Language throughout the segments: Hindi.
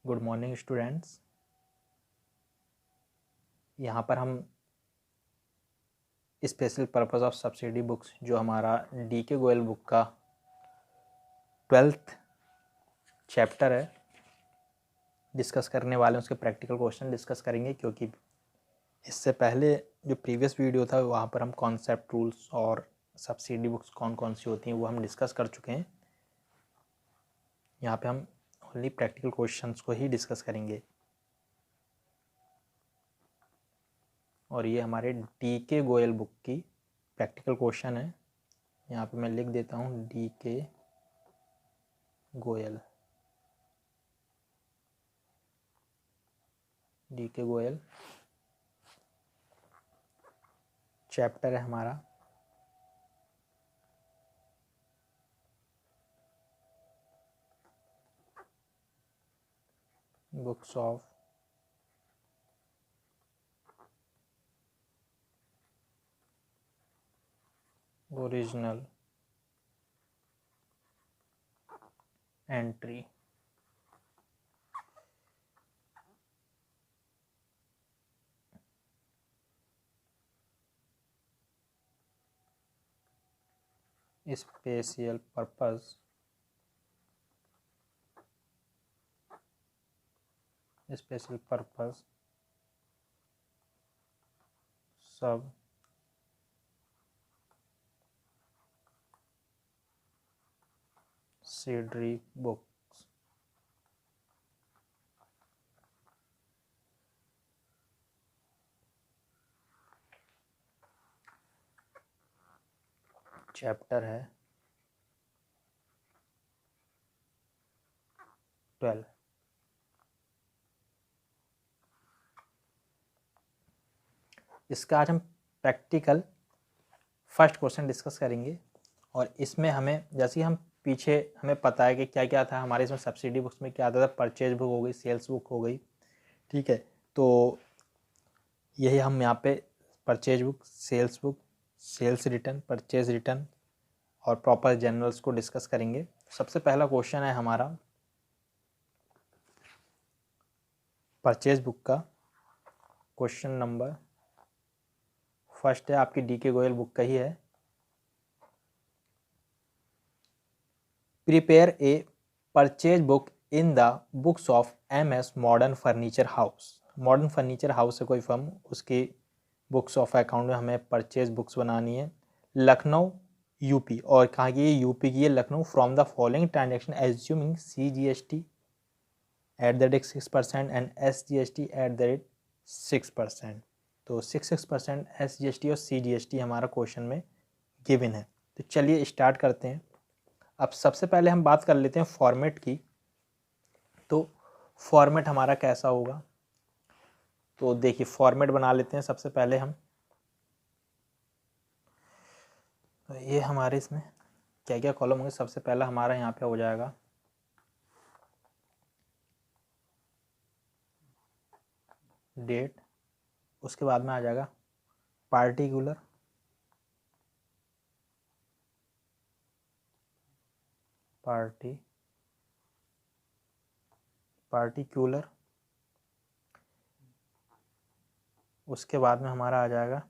Good morning students. यहाँ पर हम special purpose of subsidy books जो हमारा डी के गोयल बुक का 12th चैप्टर है डिस्कस करने वाले हैं। उसके प्रैक्टिकल क्वेश्चन डिस्कस करेंगे, क्योंकि इससे पहले जो प्रीवियस वीडियो था वहाँ पर हम कॉन्सेप्ट रूल्स और सब्सिडी बुक्स कौन कौन सी होती हैं वो हम डिस्कस कर चुके हैं। यहाँ पे हम ओनली प्रैक्टिकल क्वेश्चंस को ही डिस्कस करेंगे। और ये हमारे डी के गोयल बुक की प्रैक्टिकल क्वेश्चन है। यहाँ पे मैं लिख देता हूँ D K Goyal. D K Goyal chapter है हमारा books of original entry. Special purpose सब सिडरी बुक्स। चैप्टर है 12। इसका आज हम प्रैक्टिकल फर्स्ट क्वेश्चन डिस्कस करेंगे। और इसमें हमें जैसे कि हम पीछे हमें पता है कि क्या क्या था हमारे इसमें सब्सिडी बुक्स में क्या आता था। परचेज बुक हो गई, सेल्स बुक हो गई, ठीक है। तो यही हम यहाँ पे purchase book, sales return, purchase return और प्रॉपर जनरल्स को डिस्कस करेंगे। सबसे पहला क्वेश्चन है हमारा परचेज बुक का। क्वेश्चन नंबर फर्स्ट है, आपकी डी के गोयल बुक का ही है। Prepare a purchase book in the books of MS modern furniture house. Modern furniture house है कोई फर्म, उसकी बुक्स ऑफ अकाउंट में हमें परचेज बुक्स बनानी है। लखनऊ यूपी, और कहाँ की है? यूपी की है Lucknow. From the following transaction assuming CGST @ 6% and SGST @ 6%। तो 6% SGST और CGST हमारा क्वेश्चन में गिवन है। तो चलिए स्टार्ट करते हैं। अब सबसे पहले हम बात कर लेते हैं फॉर्मेट की। तो फॉर्मेट हमारा कैसा होगा? तो देखिए फॉर्मेट बना लेते हैं सबसे पहले हम। तो ये हमारे इसमें क्या क्या कॉलम होंगे? सबसे पहला हमारा यहाँ पे हो जाएगा डेट, उसके बाद में आ जाएगा पार्टिकुलर, पार्टिकुलर, उसके बाद में हमारा आ जाएगा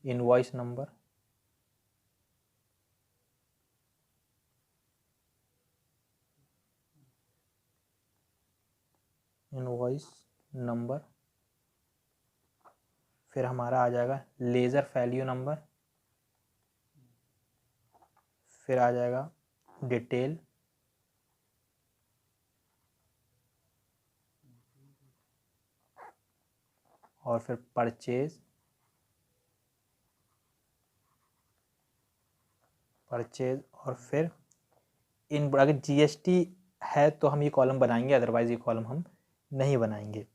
इनवॉइस नंबर, फिर हमारा आ जाएगा लेजर वैल्यू नंबर, फिर आ जाएगा डिटेल, और फिर परचेज, और फिर इन। अगर GST है तो हम ये कॉलम बनाएंगे, अदरवाइज ये कॉलम हम नहीं बनाएंगे।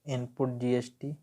इनपुट GST,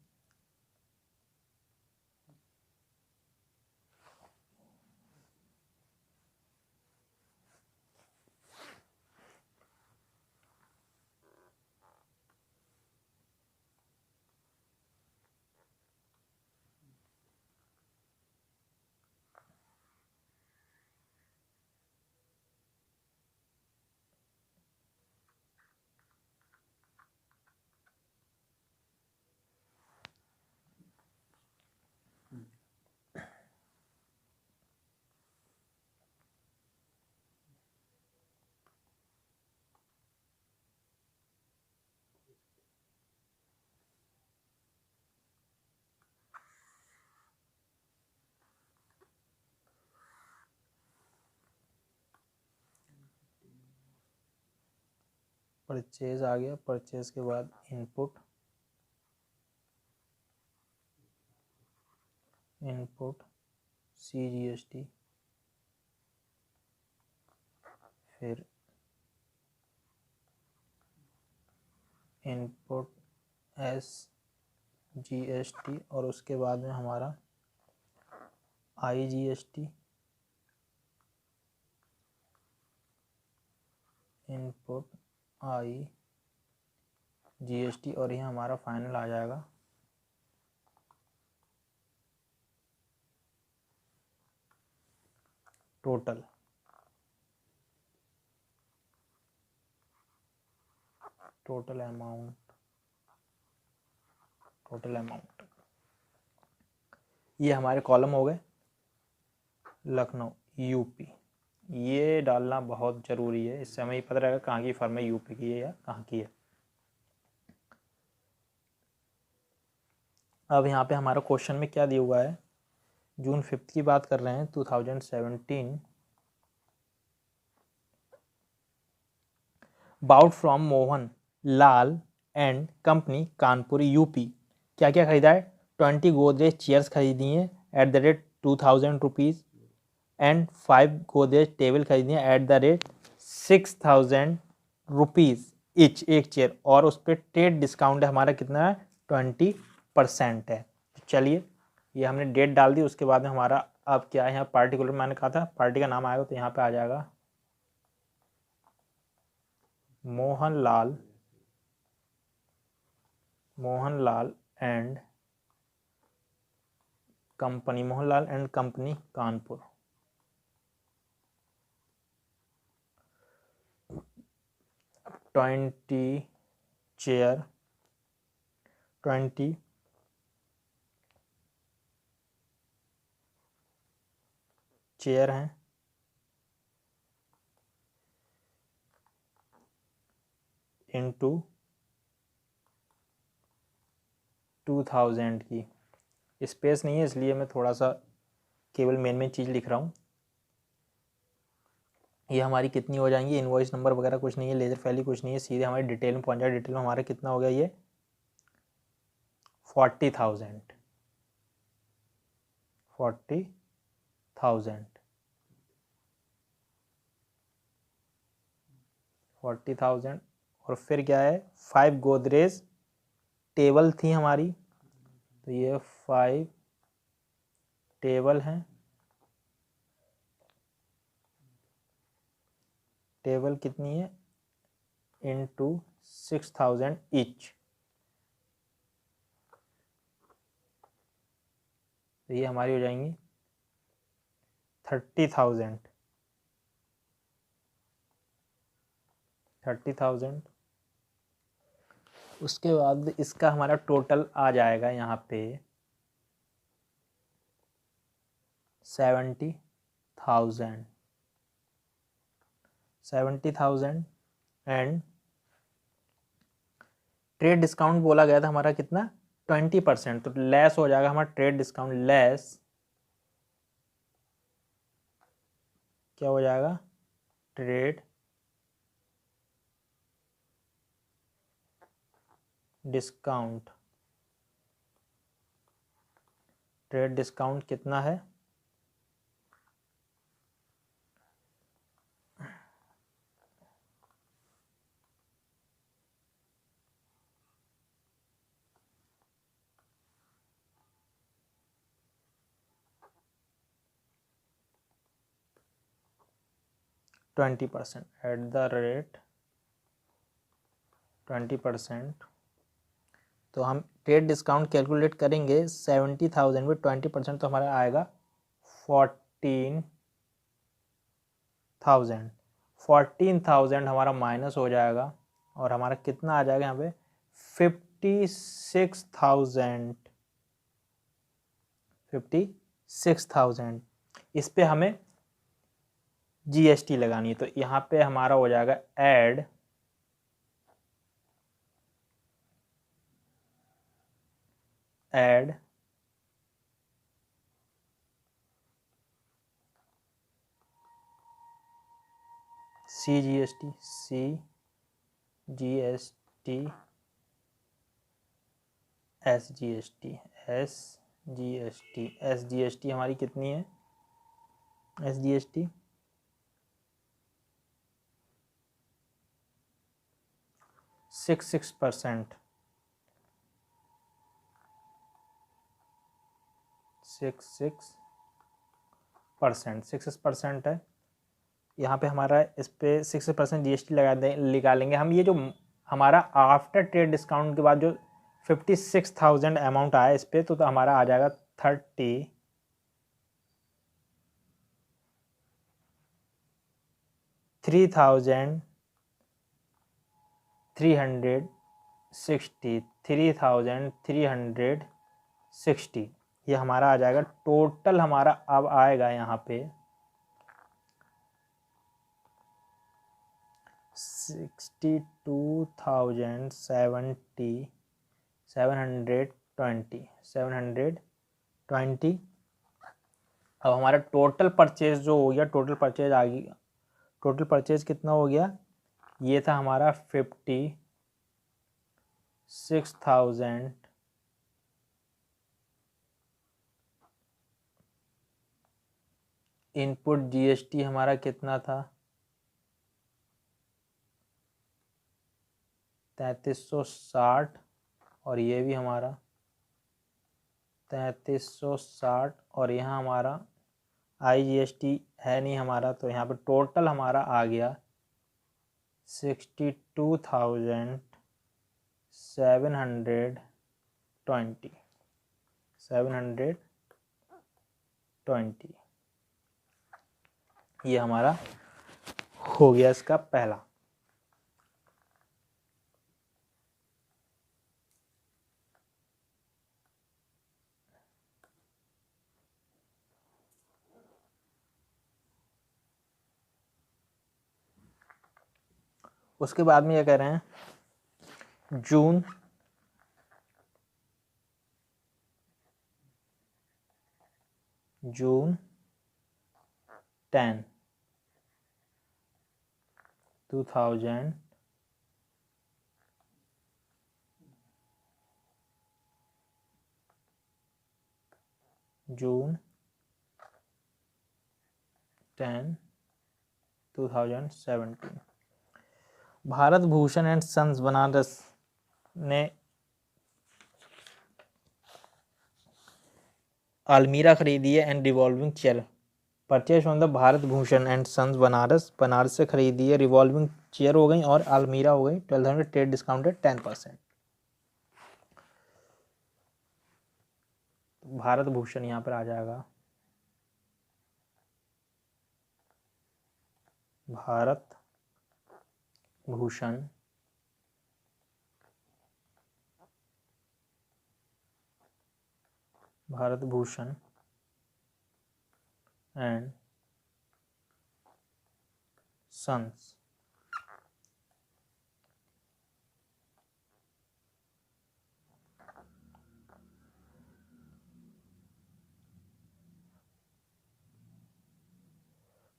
परचेज आ गया, परचेज के बाद इनपुट, इनपुट CGST, फिर इनपुट SGST और उसके बाद में हमारा IGST, इनपुट IGST और ये हमारा फाइनल आ जाएगा total. Total amount, total amount, ये हमारे कॉलम हो गए। लखनऊ यूपी, ये डालना बहुत ज़रूरी है, इससे हमें ये पता रहेगा कहाँ की फर्म है, यूपी की है या कहाँ की है। अब यहाँ पे हमारा क्वेश्चन में क्या दिया हुआ है, जून 5 की बात कर रहे हैं 2017। Bought from Mohan Lal and company Kanpur UP. क्या क्या खरीदा है, 20 गोदरेज चेयर्स खरीदी हैं at the rate 2000 rupees and 5 Godrej table खरीदी हैं at the rate 6000 rupees each, एक चेयर, और उस पर ट्रेड डिस्काउंट है हमारा कितना है, 20% है। चलिए ये हमने डेट डाल दी, उसके बाद में हमारा अब क्या है, यहाँ पार्टिकुलर मैंने कहा था पार्टी का नाम आएगा तो यहाँ पे आ जाएगा Mohanlal, Mohanlal and company, Mohanlal and company Kanpur. Twenty chair, 20 chair हैं इनटू 2000 की, स्पेस नहीं है इसलिए मैं थोड़ा सा केवल मेन चीज़ लिख रहा हूँ। ये हमारी कितनी हो जाएंगी, इनवॉइस नंबर वगैरह कुछ नहीं है, लेजर फैली कुछ नहीं है, सीधे हमारी डिटेल में पहुँच जाए। डिटेल में हमारा कितना हो गया, ये 40,000, 40,000, 40,000। और फिर क्या है, 5 गोदरेज टेबल थी हमारी, तो ये 5 टेबल हैं, टेबल कितनी है, इनटू 6000 ईच, तो ये हमारी हो जाएंगी 30,000, 30,000। उसके बाद इसका हमारा टोटल आ जाएगा यहाँ पे 70,000, 70,000 एंड ट्रेड डिस्काउंट बोला गया था हमारा कितना, 20%, तो लेस हो जाएगा हमारा ट्रेड डिस्काउंट, लेस क्या हो जाएगा, ट्रेड डिस्काउंट, ट्रेड डिस्काउंट कितना है, 20% एट द रेट 20%। तो हम ट्रेड डिस्काउंट कैलकुलेट करेंगे 70,000 में 20%, तो हमारा आएगा 14,000, 14,000 हमारा माइनस हो जाएगा और हमारा कितना आ जाएगा यहाँ पे 56,000, 56,000। इस पे हमें GST लगानी है, तो यहाँ पे हमारा हो जाएगा ऐड CGST, GST SGST हमारी कितनी है? SGST 6% 6% है। यहाँ पे हमारा इस पे 6% GST लगा दें, निकालेंगे हम। ये जो हमारा आफ्टर ट्रेड डिस्काउंट के बाद जो 56,000 अमाउंट आया इस पे, तो हमारा आ जाएगा 33,360 ये हमारा आ जाएगा। टोटल हमारा अब आएगा यहाँ पे 720। अब हमारा टोटल परचेज जो हो गया, टोटल परचेज आ गई। टोटल परचेज कितना हो गया? ये था हमारा 56,000 इनपुट GST हमारा कितना था? 3360 और ये भी हमारा 3360 और यहाँ हमारा IGST है नहीं हमारा, तो यहाँ पे टोटल हमारा आ गया 62,720 ये हमारा हो गया इसका पहला। उसके बाद में ये कह रहे हैं June June 10 2000 June 10 2017 Bharat Bhushan and sons Banaras ने अलमीरा खरीदी है and revolving chair. Purchase from the Bharat Bhushan and sons Banaras से खरीदी है। रिवॉल्विंग चेयर हो गई और अलमीरा हो गई। 1200 ट्रेड डिस्काउंटेड 10%। भारत भूषण यहाँ पर आ जाएगा। भारत भूषण एंड सन्स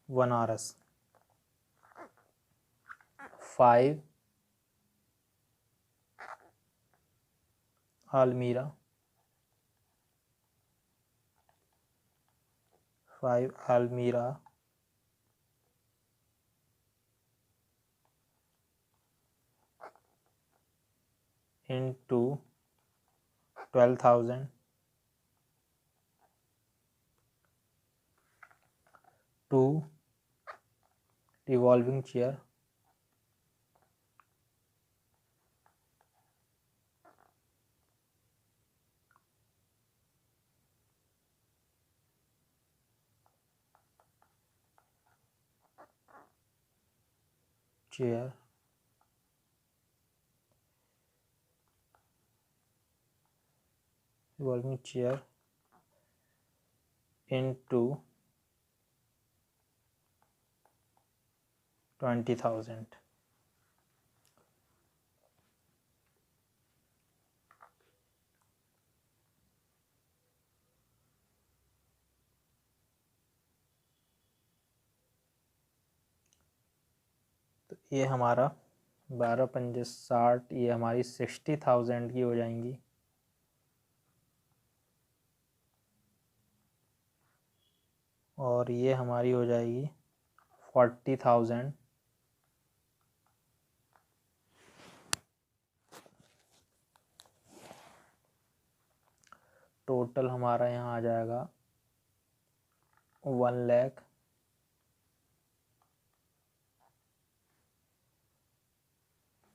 बनारस 5 अलमीरा into 12,000 2 revolving chair revolving chair into 20,000। तो ये हमारा 12 पंजे 60, ये हमारी 60,000 की हो जाएंगी। और ये हमारी हो जाएगी 40,000। टोटल हमारा यहाँ आ जाएगा 1,00,000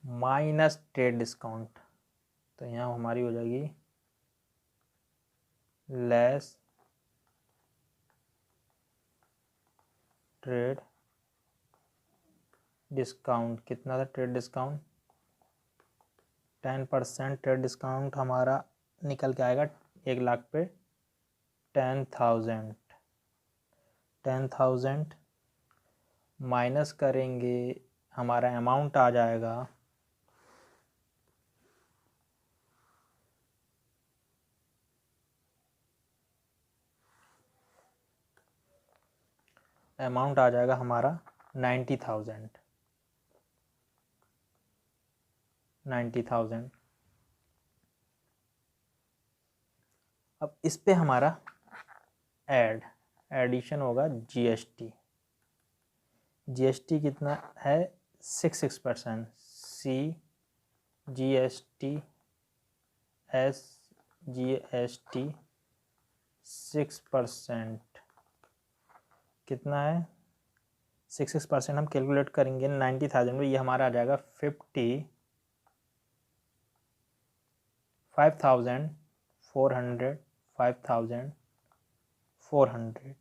माइनस ट्रेड डिस्काउंट। तो यहाँ हमारी हो जाएगी लेस ट्रेड डिस्काउंट। कितना था ट्रेड डिस्काउंट? 10% ट्रेड डिस्काउंट हमारा निकल के आएगा 1,00,000 पे 10,000। 10,000 माइनस करेंगे, हमारा अमाउंट आ जाएगा हमारा 90,000। 90,000। अब इस पे हमारा एडिशन होगा जीएसटी। जीएसटी कितना है? 6%। जीएसटी 6%। कितना है? 6% हम कैलकुलेट करेंगे 90,000 में, ये हमारा आ जाएगा 5,400।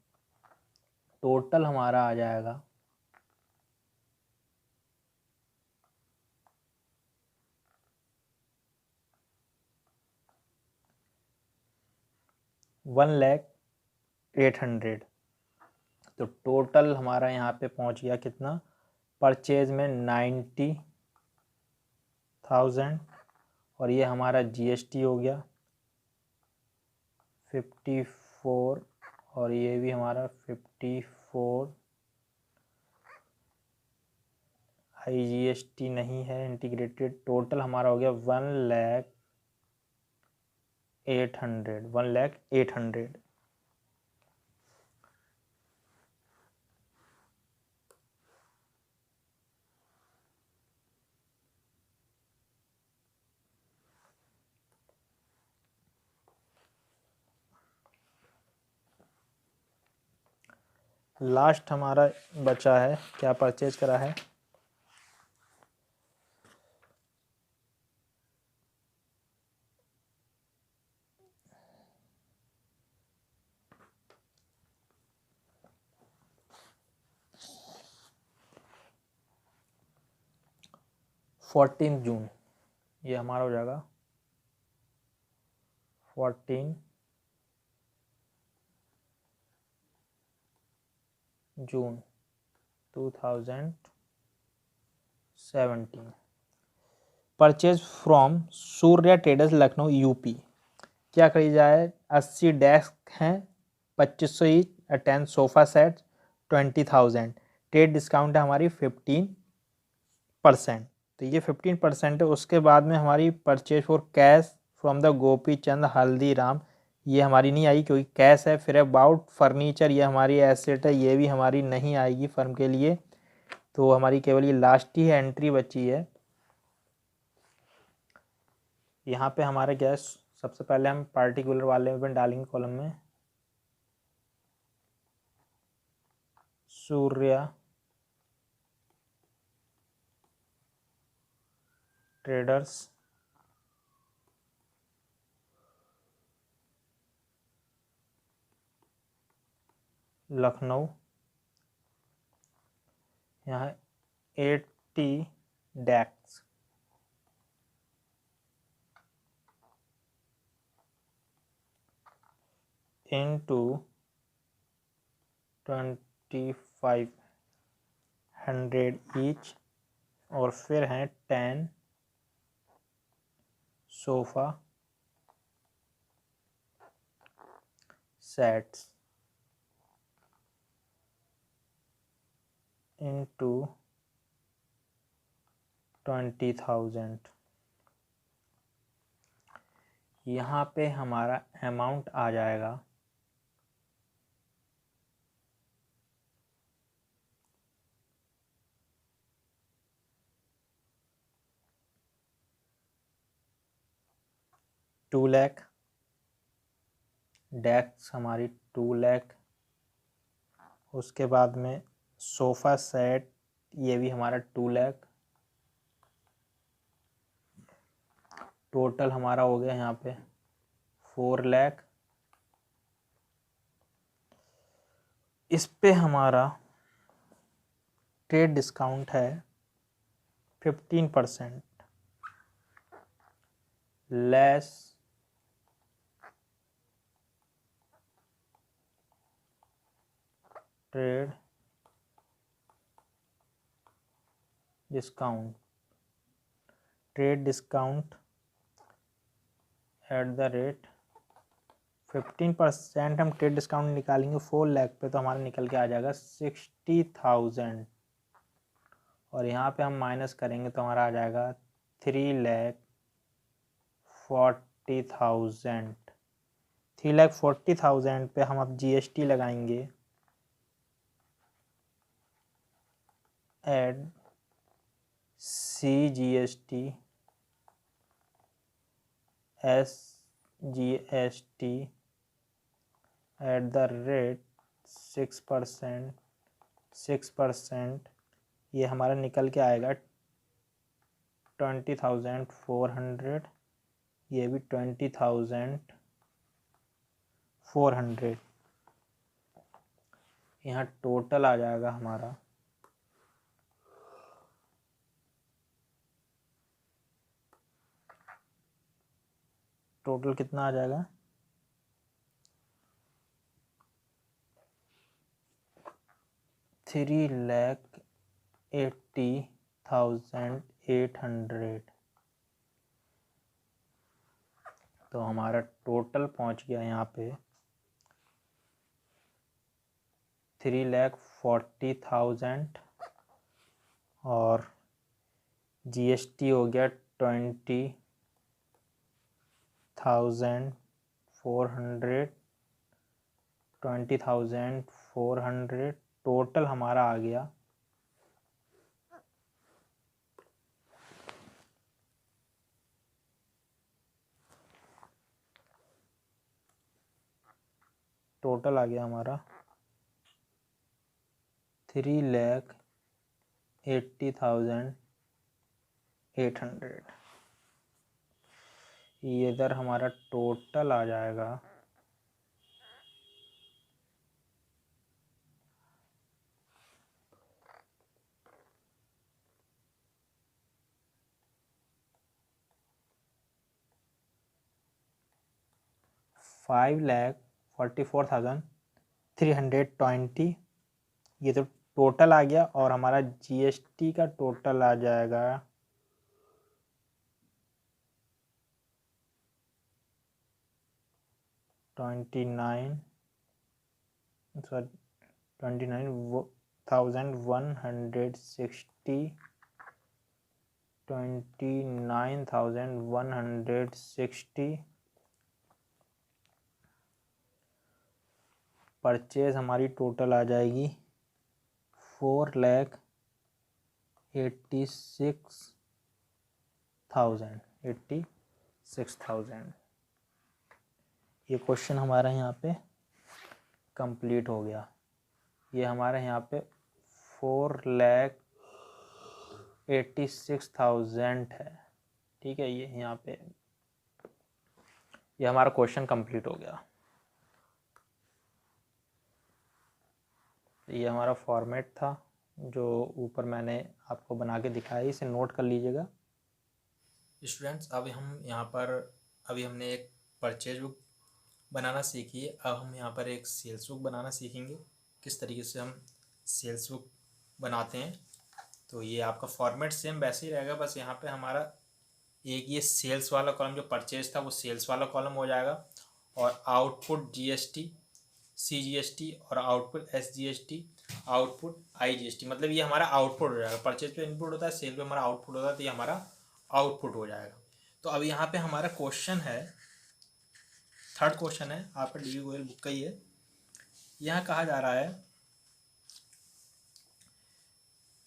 टोटल हमारा आ जाएगा 1,08,000। तो टोटल हमारा यहाँ पे पहुँच गया कितना? परचेज में 90,000 और ये हमारा जीएसटी हो गया 54 और ये भी हमारा 54। आईजीएसटी नहीं है इंटीग्रेटेड। टोटल हमारा हो गया 1,08,000। लास्ट हमारा बचा है, क्या परचेज करा है? जून। ये हमारा हो जाएगा 14 जून 2017। Purchase from Surya traders Lucknow UP. क्या करी जाए? 80 डेस्क हैं 2500 each, 10 sofa set 20,000। Trade discount है हमारी 15%। तो ये 15% है। उसके बाद में हमारी purchase for cash from the Gopi Chand Haldiram, ये हमारी नहीं आई क्योंकि कैश है। फिर अबाउट फर्नीचर, ये हमारी एसेट है, ये भी हमारी नहीं आएगी फर्म के लिए। तो हमारी केवल ये लास्ट ही है एंट्री बची है। यहाँ पे हमारे क्या है, सबसे पहले हम पार्टिकुलर वाले में डालेंगे कॉलम में सूर्या ट्रेडर्स लखनऊ। यहाँ 80 डेस्क into 2,500 ईच और फिर हैं 10 सोफ़ा सेट्स into 20,000। यहाँ पे हमारा अमाउंट आ जाएगा 2 लाख। डेस्क हमारी 2 लाख। उसके बाद में सोफ़ा सेट, ये भी हमारा 2 लाख। टोटल हमारा हो गया यहाँ पे 4 लाख। इस पे हमारा ट्रेड डिस्काउंट है 15% less trade discount. Trade discount eight the rate 15% हम ट्रेड डिस्काउंट निकालेंगे 4 लाख पे, तो हमारा निकल के आ जाएगा 60,000। और यहाँ पे हम माइनस करेंगे तो हमारा आ जाएगा 3,40,000। 3,40,000 पे हम अब GST लगाएंगे। Add CGST SGST at the rate 6%। ये हमारा निकल के आएगा 20,400। ये भी 20,400। यहाँ टोटल आ जाएगा हमारा टोटल कितना आ जाएगा 3,80,800। तो हमारा टोटल पहुंच गया यहाँ पे 3,40,000 और GST हो गया 20,400। टोटल हमारा आ गया 3,80,800। ये इधर हमारा टोटल आ जाएगा 5,44,320। ये तो टोटल आ गया। और हमारा GST का टोटल आ जाएगा 29,160। परचेज हमारी टोटल आ जाएगी 4,86,000। ये क्वेश्चन हमारा यहाँ पे कंप्लीट हो गया। ये हमारे यहाँ पे 4,86,000 है। ठीक है, ये यहाँ पे ये हमारा क्वेश्चन कंप्लीट हो गया। ये हमारा फॉर्मेट था जो ऊपर मैंने आपको बना के दिखाया, इसे नोट कर लीजिएगा। स्टूडेंट्स, अभी हमने एक परचेज बुक बनाना सीखी है। अब हम यहाँ पर एक सेल्स बुक बनाना सीखेंगे, किस तरीके से हम सेल्स बुक बनाते हैं। तो ये आपका फॉर्मेट सेम वैसे ही रहेगा, बस यहाँ पे हमारा एक ये सेल्स वाला कॉलम, जो परचेज था वो सेल्स वाला कॉलम हो जाएगा, और आउटपुट GST CGST और आउटपुट SGST आउटपुट IGST, मतलब ये हमारा आउटपुट हो जाएगा। परचेज पे इनपुट होता है, सेल पे हमारा आउटपुट होता है, तो ये हमारा आउटपुट हो जाएगा। तो अब यहाँ पे हमारा क्वेश्चन है, थर्ड क्वेश्चन है आपका DB गोयल बुक का ही है। यहाँ कहा जा रहा है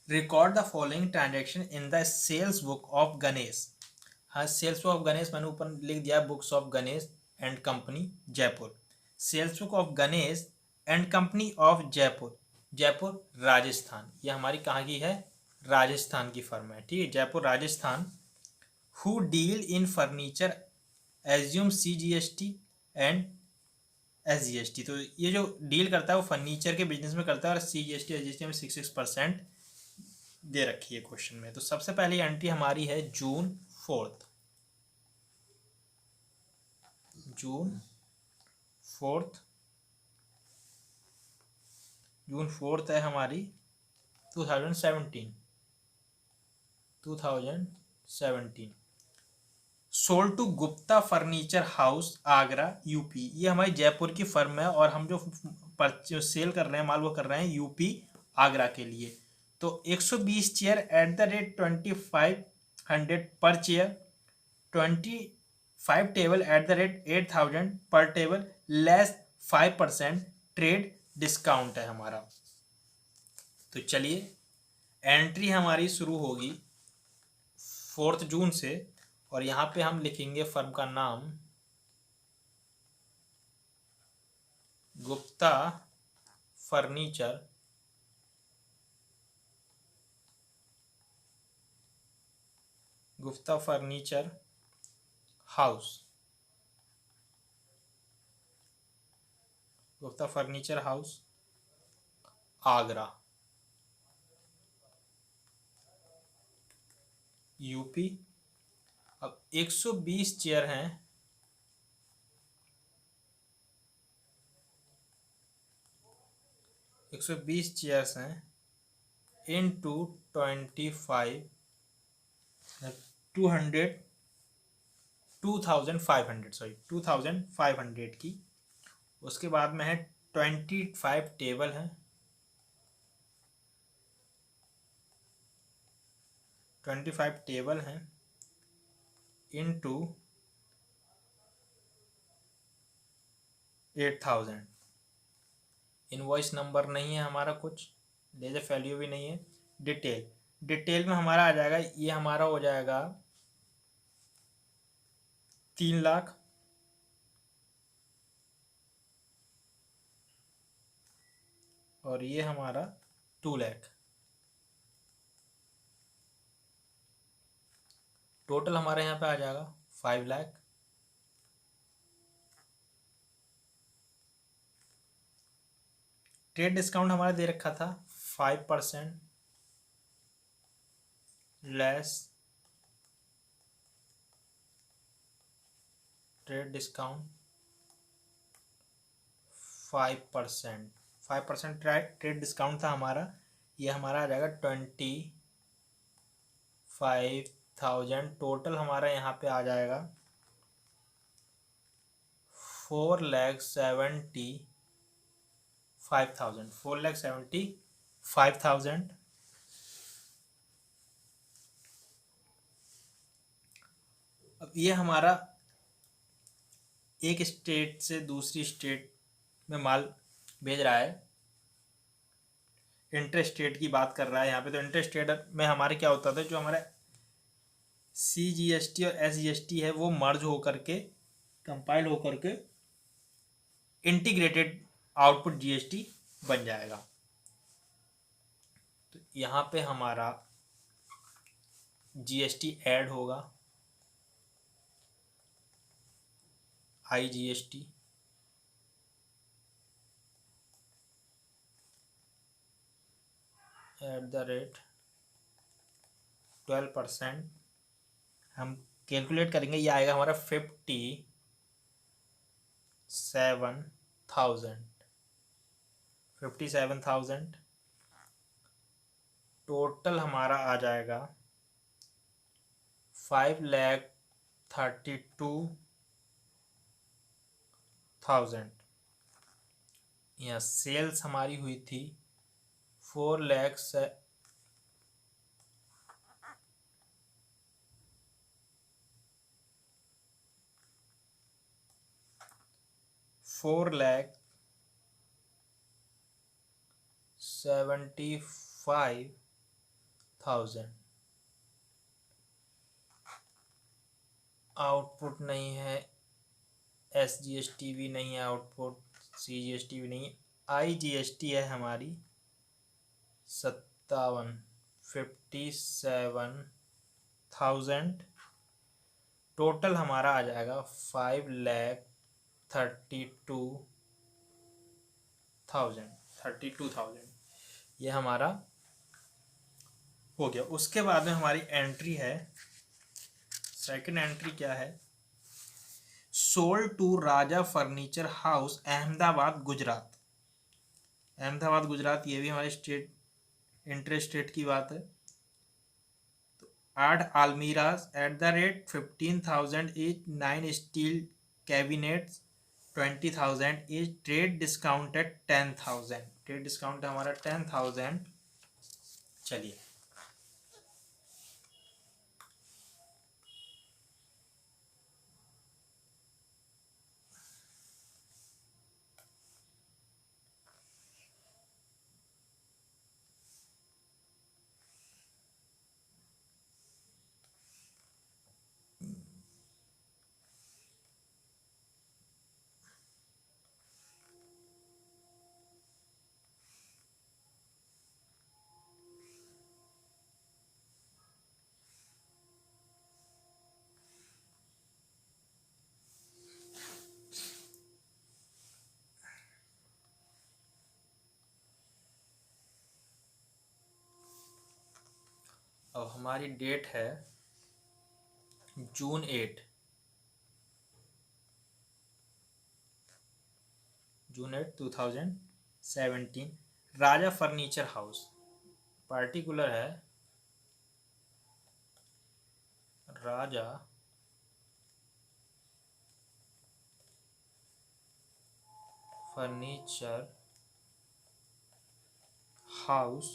record the following transaction in the sales book of Ganesh. हाँ, सेल्स बुक ऑफ गणेश मैंने ऊपर लिख दिया, books of Ganesh and company Jaipur. Sales book of Ganesh and company of Jaipur, Jaipur Rajasthan, ये हमारी कहाँ की है, राजस्थान की फर्म है, ठीक है, Jaipur Rajasthan. Who deal in furniture assume CGST and SGST, तो ये जो डील करता है वो फर्नीचर के बिजनेस में करता है, और CGST SGST में 6% दे रखी है क्वेश्चन में। तो सबसे पहली एंट्री हमारी है जून 4, जून 4 है हमारी 2017। Sold to Gupta furniture house Agra UP, ये हमारी जयपुर की फर्म है, और हम जो सेल कर रहे हैं माल वो कर रहे हैं यूपी आगरा के लिए। तो 120 चेयर एट द रेट 2500 पर chair, 25 table eight the rate 8000 पर टेबल, लेस 5% ट्रेड डिस्काउंट है हमारा। तो चलिए एंट्री हमारी शुरू होगी 4 जून से, और यहाँ पे हम लिखेंगे फर्म का नाम Gupta furniture house, Gupta furniture house Agra UP. अब 120 चेयर हैं, 120 चेयर्स हैं इनटू 25 2500 की। उसके बाद में है 25 टेबल हैं, 25 टेबल हैं इनटू 8000। इनवॉइस नंबर नहीं है हमारा, कुछ लेजर वैल्यू भी नहीं है। डिटेल में हमारा आ जाएगा, ये हमारा हो जाएगा 3 लाख, और ये हमारा 2 लाख। टोटल हमारे यहाँ पे आ जाएगा 5 लाख। ट्रेड डिस्काउंट हमारा दे रखा था 5% less trade discount 5% trade discount था हमारा। ये हमारा आ जाएगा 25,000। टोटल हमारा यहाँ पे आ जाएगा 4,75,000। अब ये हमारा एक स्टेट से दूसरी स्टेट में माल भेज रहा है, इंटर स्टेट की बात कर रहा है यहाँ पे। तो इंटर स्टेट में हमारे क्या होता था, जो हमारा CGST और SGST है वो मर्ज होकर के, कंपाइल होकर के इंटीग्रेटेड आउटपुट GST बन जाएगा। तो यहाँ पे हमारा GST ऐड होगा, IGST एट द रेट 12%। हम कैलकुलेट करेंगे, ये आएगा हमारा 57,000। टोटल हमारा आ जाएगा 5,32,000। यहाँ सेल्स हमारी हुई थी 4 लाख 4,75,000। आउटपुट नहीं है, SGST भी नहीं है आउटपुट, CGST भी नहीं है, IGST है हमारी 57,57,000। टोटल हमारा आ जाएगा 5,32,000। ये हमारा हो गया। उसके बाद में हमारी एंट्री है, सेकंड एंट्री क्या है, sold to Raja furniture house Ahmedabad Gujarat. Ahmedabad Gujarat ये भी हमारे स्टेट, इंटर स्टेट की बात है। तो 8 almiras at the rate 15,000 each, 9 steel cabinets 20,000 each, trade discount at 10,000। Trade discount हमारा 10,000। चलिए अब हमारी डेट है June 8, June 8 2017। Raja furniture house, particular है राजा फर्नीचर हाउस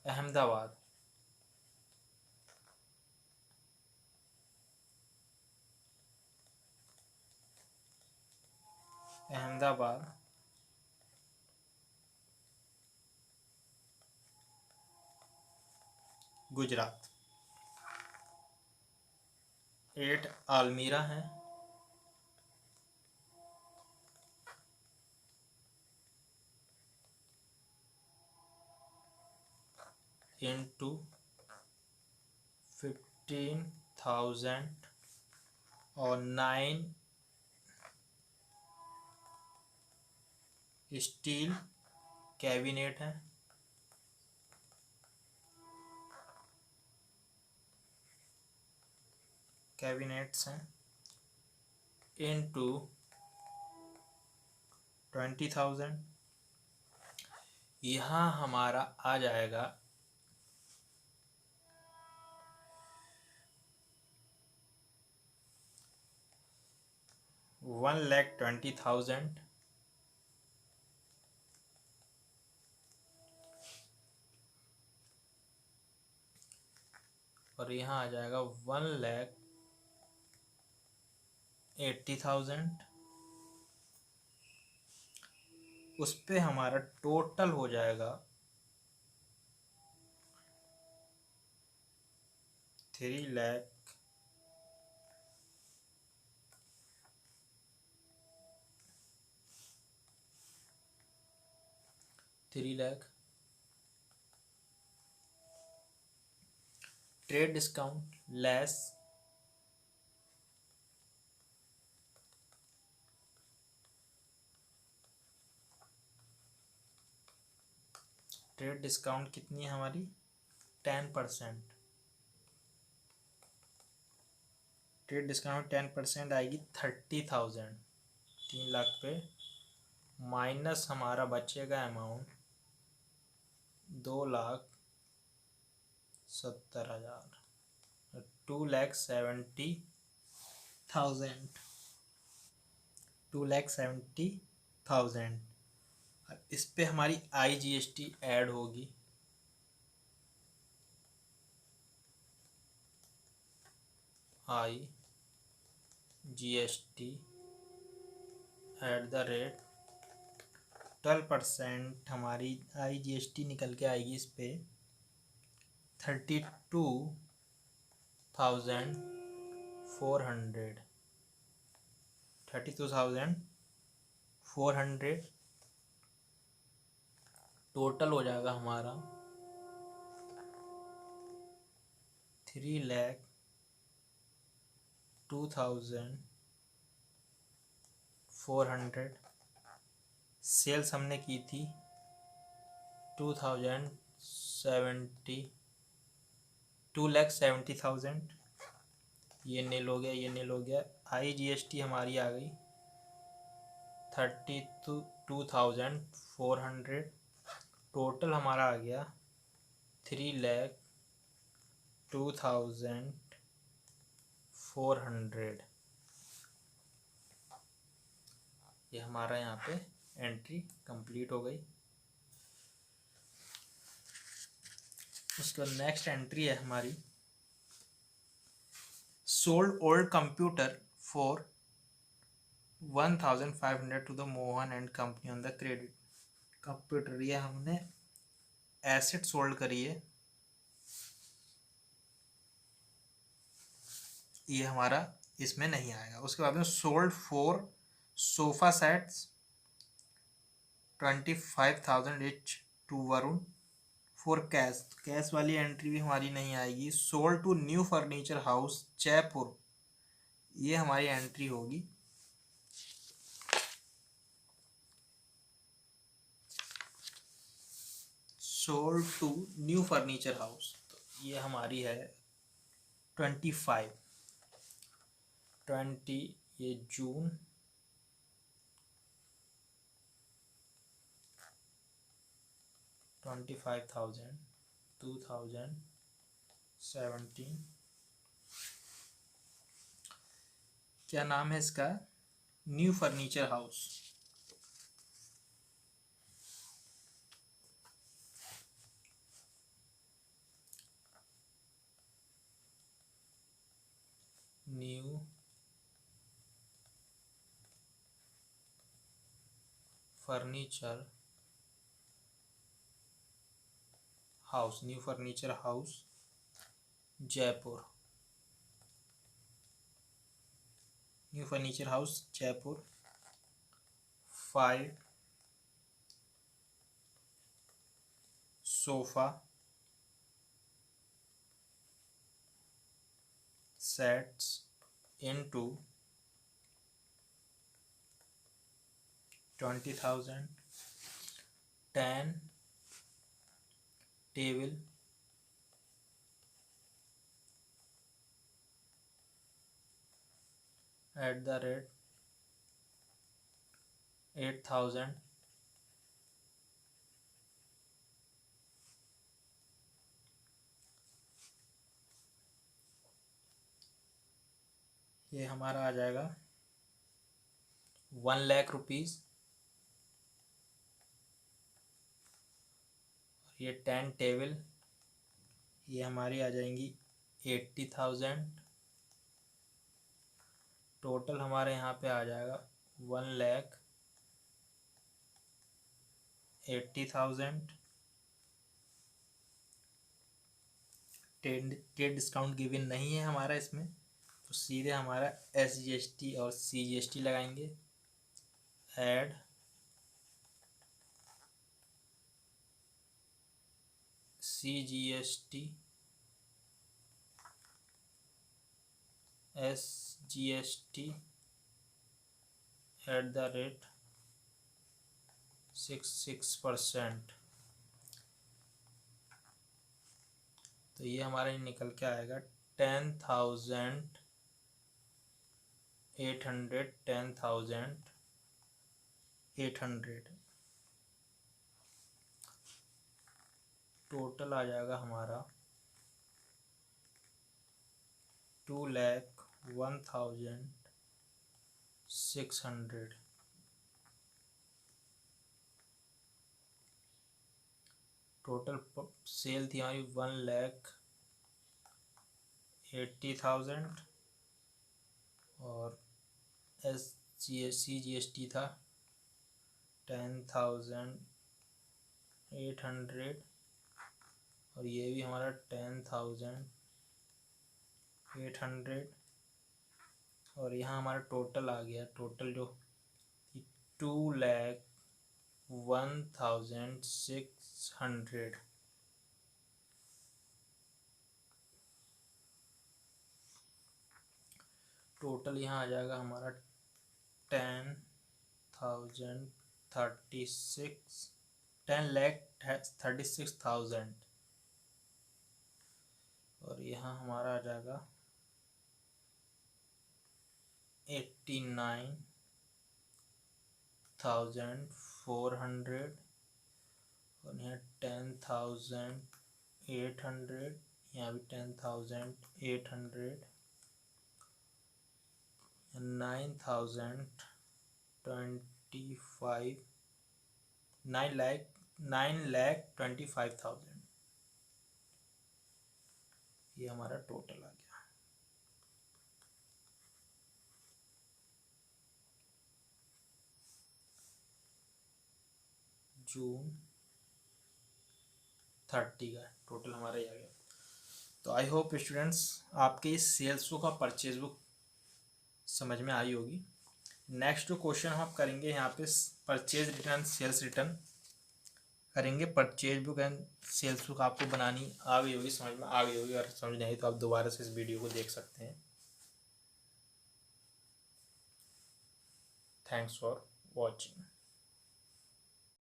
अहमदाबाद। अहमदाबाद गुजरात। 8 आलमीरा हैं, इंटू 15,000 और 9 स्टील कैबिनेट हैं, कैबिनेट्स हैं, इंटू 20,000। यहाँ हमारा आ जाएगा 1,20,000। और यहाँ आ जाएगा 1,80,000। उस पे हमारा टोटल हो जाएगा 3,00,000 3,00,000। Trade discount less trade discount कितनी है हमारी 10%। ट्रेड डिस्काउंट 10% आएगी 30,000। 3,00,000 पे माइनस हमारा बचेगा अमाउंट 2,70,000, 2,70,000, 2,70,000। अब इस पे हमारी IGST ऐड होगी। IGST @ 12% हमारी IGST निकल के आएगी इस पे 32,400 32,400 टोटल हो जाएगा हमारा 3,02,400। सेल्स हमने की थी 2,70,000। ये नील हो गया, ये नील हो गया। IGST हमारी आ गई 32,400। टोटल हमारा आ गया 3,02,400। ये हमारा यहाँ पे एंट्री कंप्लीट हो गई। उसका नेक्स्ट एंट्री है हमारी sold old computer for 1,500 to the Mohan and company on the credit. Computer ये हमने एसेट सोल्ड करी है, ये हमारा इसमें नहीं आएगा। उसके बाद में sold 4 sofa sets 25,000 each to Varun for cash. Cash वाली एंट्री भी हमारी नहीं आएगी। Sold to new furniture house Jaipur, ये हमारी एंट्री होगी। Sold to new furniture house, तो ये हमारी है 20, ये जून 25,000 2017। क्या नाम है इसका? New furniture house. New furniture house, new furniture house Jaipur, new furniture house Jaipur. 5 sofa sets into 20,000। 10 table @ 8,000। ये हमारा आ जाएगा 1 लाख रुपीज़। ये 10 टेबल, ये हमारी आ जाएंगी 80,000। टोटल हमारे यहाँ पे आ जाएगा 1,80,000। ट्रेड डिस्काउंट गिवन नहीं है हमारा इसमें, तो सीधे हमारा SGST और CGST लगाएंगे। Add CGST SGST @ 66%। तो ये हमारा निकल के आएगा 10,800 10,800। टोटल आ जाएगा हमारा 2,01,600। टोटल सेल थी हमारी 1,80,000 और CGST था 10,800 और ये भी हमारा 10,800 और यहाँ हमारा टोटल आ गया, टोटल जो 2,01,600। टोटल यहाँ आ जाएगा हमारा 10,36,000 और यहाँ हमारा आ जाएगा 89,400 और यहाँ 10,800, यहाँ भी 10,800, 9,25,000 ये हमारा टोटल आ गया। जून 30 का टोटल हमारा ये आ गया। तो आई होप स्टूडेंट्स आपके इस सेल्स बुक और परचेज बुक समझ में आई होगी। नेक्स्ट जो क्वेश्चन हम करेंगे यहाँ पे परचेज रिटर्न सेल्स रिटर्न करेंगे। Purchase book and sales book आपको बनानी आ गई होगी, समझ में आ गई होगी, अगर समझ नहीं आई तो आप दोबारा से इस वीडियो को देख सकते हैं। Thanks for watching.